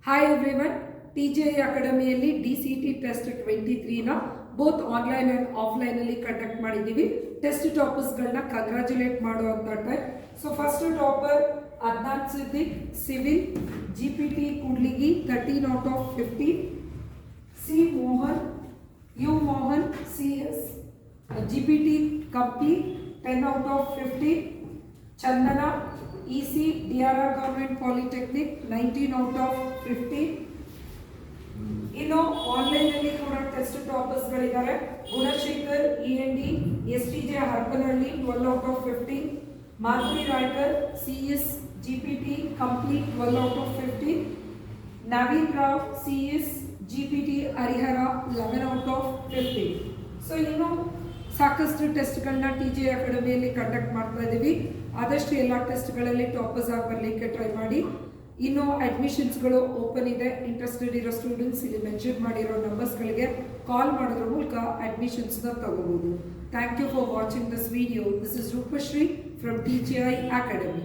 Hi everyone, TJI ಅಕಾಡೆಮಿಯಲ್ಲಿ DCT test 23ನ both online and ಆಫ್ಲೈನಲ್ಲಿ ಕಂಡಕ್ಟ್ ಮಾಡಿದ್ದೀವಿ. ಟೆಸ್ಟ್ ಟಾಪರ್ಸ್ಗಳನ್ನ ಕಂಗ್ರ್ಯಾಚುಲೇಟ್ ಮಾಡುವಂಥ time. So first topper Adnan Siddiq, civil, GPT Kudligi 13/15, C Mohan, U Mohan, CS, GPT Kampli 10/15, Chandana EC DRR government polytechnic 19/15. ಇನ್ನು ಆನ್ಲೈನಲ್ಲಿ ಕೂಡ ಟೆಸ್ಟ್ ಟಾಪರ್ಸ್ಗಳಿದ್ದಾರೆ. Gunashekar END STJ Harapanahalli 12/15, Madhuri Raykar CS GPT Kampli 12/15, Naveen Rao CS GPT Harihara 11/15. So ಇನ್ನು ಸಾಕಷ್ಟು ಟೆಸ್ಟ್ಗಳನ್ನ TJI ಅಕಾಡೆಮಿಯಲ್ಲಿ ಕಂಡಕ್ಟ್ ಮಾಡ್ತಾ ಇದ್ದೀವಿ. ಆದಷ್ಟು ಎಲ್ಲ ಟೆಸ್ಟ್ಗಳಲ್ಲಿ ಟಾಪರ್ಸ್ ಆಗಿ ಬರಲಿಕ್ಕೆ ಟ್ರೈ ಮಾಡಿ. ಇನ್ನು ಅಡ್ಮಿಷನ್ಸ್ಗಳು ಓಪನ್ ಇದೆ. ಇಂಟ್ರೆಸ್ಟೆಡ್ ಇರೋ ಸ್ಟೂಡೆಂಟ್ಸ್ ಇಲ್ಲಿ ಮೆನ್ಷನ್ ಮಾಡಿರೋ ನಂಬರ್ಸ್ಗಳಿಗೆ ಕಾಲ್ ಮಾಡೋದ್ರ ಮೂಲಕ ಅಡ್ಮಿಷನ್ಸ್ನ ತಗೋಬಹುದು. Thank you for watching this video. This is Roopashree from TJI academy.